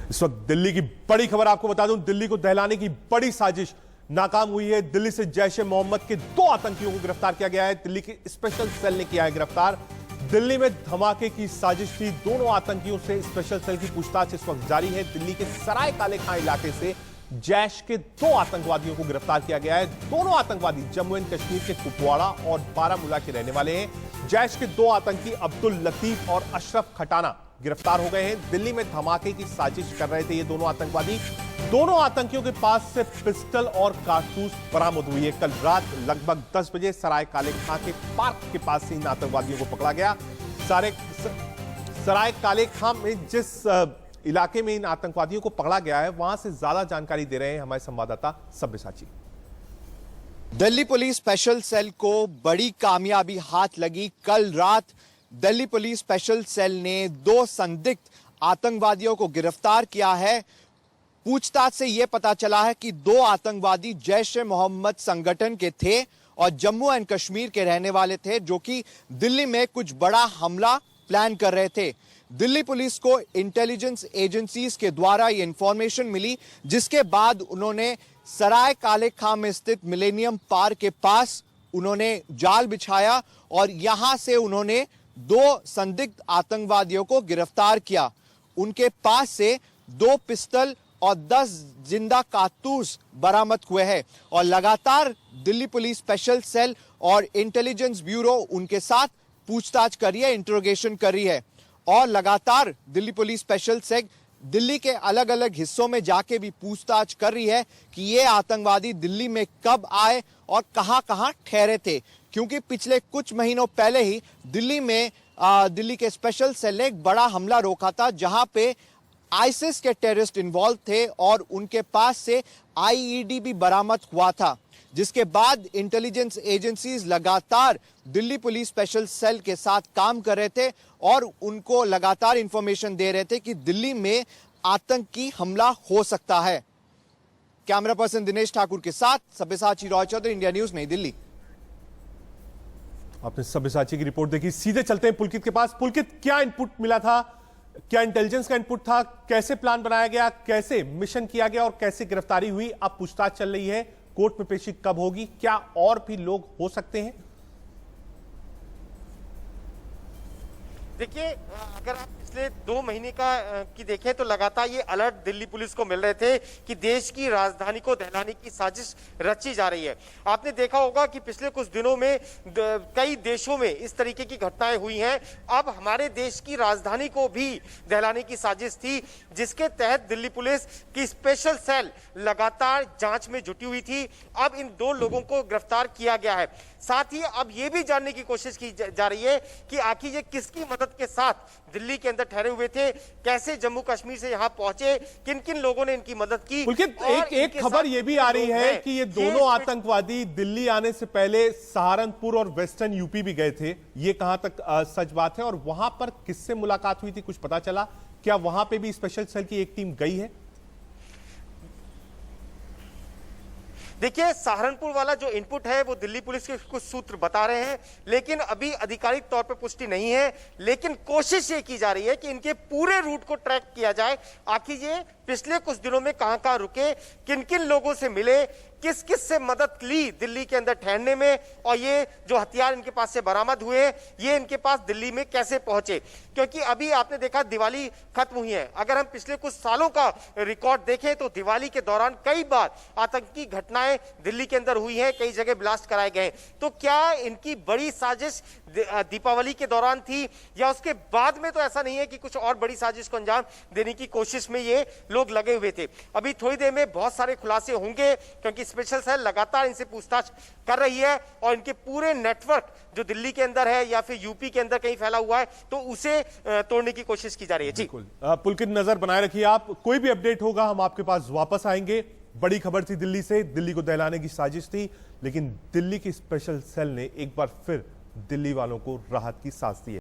इस वक्त दिल्ली की बड़ी खबर आपको बता दूं, दिल्ली को दहलाने की बड़ी साजिश नाकाम हुई है। दिल्ली से जैश ए मोहम्मद के 2 आतंकियों को गिरफ्तार किया गया है। दिल्ली के स्पेशल सेल ने किया है गिरफ्तार। दिल्ली में धमाके की साजिश थी। दोनों आतंकियों से स्पेशल सेल की पूछताछ इस वक्त जारी है। दिल्ली के सराय काले खां इलाके से जैश के 2 आतंकवादियों को गिरफ्तार किया गया है। दोनों आतंकवादी जम्मू एंड कश्मीर के कुपवाड़ा और बारामूला के रहने वाले हैं। जैश के 2 आतंकी अब्दुल लतीफ और अशरफ खटाना गिरफ्तार हो गए हैं। दिल्ली में धमाके की साजिश कर रहे थे ये दोनों आतंकवादी। दोनों आतंकियों के पास से पिस्टल और कारतूस बरामद हुई है। कल रात लगभग 10 बजे सराय काले खां के पार्क के पास से इन आतंकवादियों को पकड़ा गया। सराय काले खां में जिस इलाके में इन आतंकवादियों को पकड़ा गया है, वहां से ज्यादा जानकारी दे रहे हैं हमारे संवाददाता Sabyasachi. Delhi police special cell को बड़ी कामयाबी हाथ लगी। कल रात दिल्ली पुलिस स्पेशल सेल ने 2 संदिग्ध आतंकवादियों को गिरफ्तार किया है। पूछताछ से यह पता चला है कि 2 आतंकवादी जैश ए मोहम्मद संगठन के थे और जम्मू एंड कश्मीर के रहने वाले थे, जो कि दिल्ली में कुछ बड़ा हमला प्लान कर रहे थे। दिल्ली पुलिस को इंटेलिजेंस एजेंसीज के द्वारा यह इंफॉर्मेशन मिली, जिसके बाद उन्होंने सराय काले खां में स्थित मिलेनियम पार्क के पास उन्होंने जाल बिछाया और यहां से उन्होंने 2 संदिग्ध आतंकवादियों को गिरफ्तार किया। उनके पास से 2 पिस्टल और 10 जिंदा कारतूस बरामद हुए हैं और लगातार दिल्ली पुलिस स्पेशल सेल और इंटेलिजेंस ब्यूरो उनके साथ पूछताछ कर रही है, इंटरोगेशन कर रही है। और लगातार Delhi police special cell Delhi के अलग अलग हिस्सों में जाके भी पूछताछ कर रही है कि ये आतंकवादी दिल्ली में कब आए और कहां-कहां ठहरे थे, क्योंकि पिछले कुछ महीनों पहले ही दिल्ली में दिल्ली के स्पेशल सेल ने एक बड़ा हमला रोका था, जहां पे आईसिस के टेररिस्ट इन्वॉल्व थे और उनके पास से आईईडी भी बरामद हुआ था, जिसके बाद इंटेलिजेंस एजेंसीज लगातार दिल्ली पुलिस स्पेशल सेल के साथ काम कर रहे थे और उनको लगातार इंफॉर्मेशन दे रहे थे कि दिल्ली में आतंकी हमला हो सकता है। कैमरा पर्सन दिनेश ठाकुर के साथ सब्यसाची रॉय चौधरी, इंडिया न्यूज, नई दिल्ली। आपने सब्यसाची की रिपोर्ट देखी। सीधे चलते हैं पुलकित के पास। पुलकित, क्या इनपुट मिला था? क्या इंटेलिजेंस का इनपुट था? कैसे प्लान बनाया गया, कैसे मिशन किया गया और कैसे गिरफ्तारी हुई? अब पूछताछ चल रही है, कोर्ट में पेशी कब होगी? क्या और भी लोग हो सकते हैं? देखिए, अगर आप पिछले 2 महीने की देखें तो लगातार ये अलर्ट दिल्ली पुलिस को मिल रहे थे कि देश की राजधानी को दहलाने की साजिश रची जा रही है। आपने देखा होगा कि पिछले कुछ दिनों में कई देशों में इस तरीके की घटनाएं हुई हैं। अब हमारे देश की राजधानी को भी दहलाने की साजिश थी, जिसके तहत दिल्ली पुलिस की स्पेशल सेल लगातार जांच में जुटी हुई थी। अब इन 2 लोगों को गिरफ्तार किया गया है। साथ ही अब यह भी जानने की कोशिश की जा रही है कि आखिर ये किसकी मदद के साथ दिल्ली के अंदर ठहरे हुए थे, कैसे जम्मू कश्मीर से यहां पहुंचे, किन किन लोगों ने इनकी मदद की। एक खबर यह भी आ रही है कि ये दोनों आतंकवादी दिल्ली आने से पहले सहारनपुर और वेस्टर्न यूपी भी गए थे। ये कहां तक सच बात है और वहां पर किससे मुलाकात हुई थी, कुछ पता चला? क्या वहां पे भी स्पेशल सेल की एक टीम गई है? देखिए, सहारनपुर वाला जो इनपुट है वो दिल्ली पुलिस के कुछ सूत्र बता रहे हैं, लेकिन अभी आधिकारिक तौर पर पुष्टि नहीं है। लेकिन कोशिश ये की जा रही है कि इनके पूरे रूट को ट्रैक किया जाए। आखिर ये पिछले कुछ दिनों में कहां-कहां रुके, किन-किन लोगों से मिले, किस-किस से मदद ली दिल्ली के अंदर ठहरने में, और ये जो हथियार इनके पास से बरामद हुए ये इनके पास दिल्ली में कैसे पहुंचे। क्योंकि अभी आपने देखा दिवाली खत्म हुई है। अगर हम पिछले कुछ सालों का रिकॉर्ड देखें तो दिवाली के दौरान कई बार आतंकी घटनाएं दिल्ली के अंदर हुई हैं, कई जगह ब्लास्ट कराए गए। तो क्या इनकी बड़ी साजिश दीपावली के दौरान थी या उसके बाद में? तो ऐसा नहीं है कि कुछ और बड़ी साजिश को अंजाम देने की कोशिश में ये लोग लगे हुए थे। अभी थोड़ी देर में बहुत सारे खुलासे होंगे, क्योंकि स्पेशल सेल लगातार इनसे पूछताछ कर रही है और इनके पूरे नेटवर्क जो दिल्ली के अंदर है या फिर यूपी के अंदर कहीं फैला हुआ है, तो उसे तोड़ने की कोशिश की जा रही है। जी पुलकित, नजर बनाए रखिए आप। कोई भी अपडेट होगा हम आपके पास वापस आएंगे। बड़ी खबर थी दिल्ली से, दिल्ली को दहलाने की साजिश थी, लेकिन दिल्ली की स्पेशल सेल ने एक बार फिर दिल्ली वालों को राहत की सांस दी है।